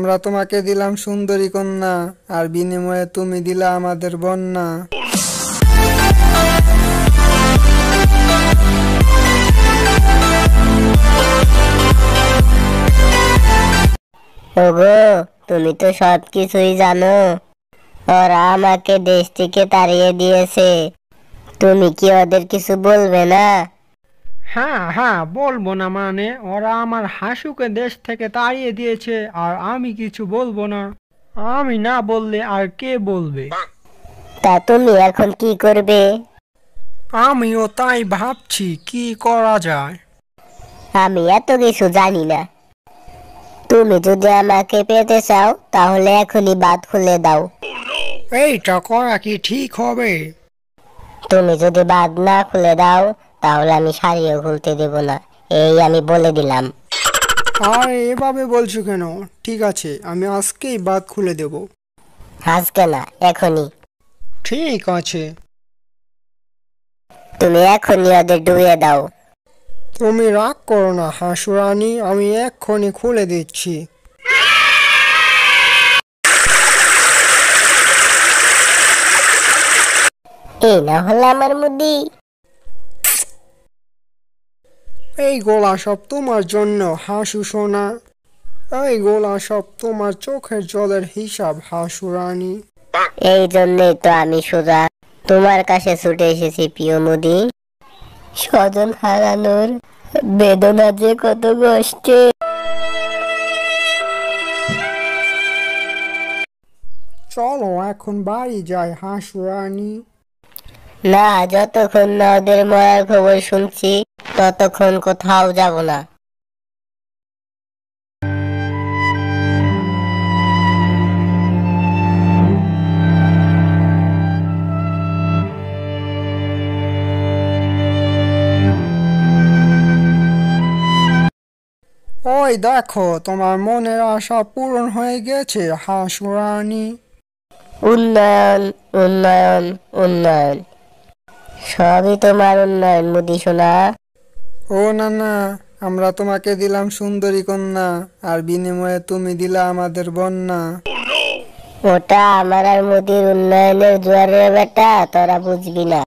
আমরা তোমাকে দিলাম সুন্দরী কন্যা, আর বিনিময়ে তুমি দিলা আমাদের বন্যা। ওগো, তুমি তো সবকিছুই জানো। ওরা আমাকে দেশ থেকে তাড়িয়ে দিয়েছে, তুমি কি ওদের কিছু বলবে না? হ্যাঁ হ্যাঁ, বলবো না মানে? ওরা আমার হাসুকে দেশ থেকে তাড়িয়ে দিয়েছে আর আমি কিছু বলবো না? আমি না বললে আর কে বলবে? তা তুমি এখন কি করবে? আমিও তাই ভাবছি, কি করা যায়। আমি এত কিছু জানি না। তুমি যদি আমাকে পেতে চাও তাহলে এখনই বাঁধ খুলে দাও। এইটা করা কি ঠিক হবে? তুমি যদি বাঁধ না খুলে দাও তাহলে আমি শাড়িও খুলতে দেব না, এই আমি বলে দিলাম। আর এভাবে বলছো কেন? ঠিক আছে, আমি আজকেই বাঁধ খুলে দেব। আজকে না, এখনই। ঠিক আছে। তুমি এখনই ওদের ডুবিয়ে দাও। তুমি রাগ করো না হাসুরানী, আমি এক্ষুনি খুলে দিচ্ছি। এই না হলে আমার মুদি। এই গোলা সব তোমার জন্য হাসু সোনা, এই গোলা সব তোমার চোখের জলের হিসাব হাসুরানী। এই জন্যই তো আমি সোজা তোমার কাছে ছুটে এসেছি প্রিয় মুদি। স্বজন হারানোর বেদনা যে কত কষ্টে। চলো এখন বাড়ি যাই হাসুরানী। না, যতক্ষণ না ওদের মরার খবর শুনছি ততক্ষণ কোথাও যাব না। ওই দেখো, তোমার মনের আশা পূরণ হয়ে গেছে হাসুরানী। উন্নয়ন, উন্নয়ন, উন্নয়ন, সবই তোমার উন্নয়ন মুদি সোনা। ও না না, আমরা তোমাকে দিলাম সুন্দরী কন্যা, আর বিনিময়ে তুমি দিলা আমাদের বন্যা। ওটা আমার আর মুদির উন্নয়নের জোয়ারের বেটা, তোরা বুঝবি না।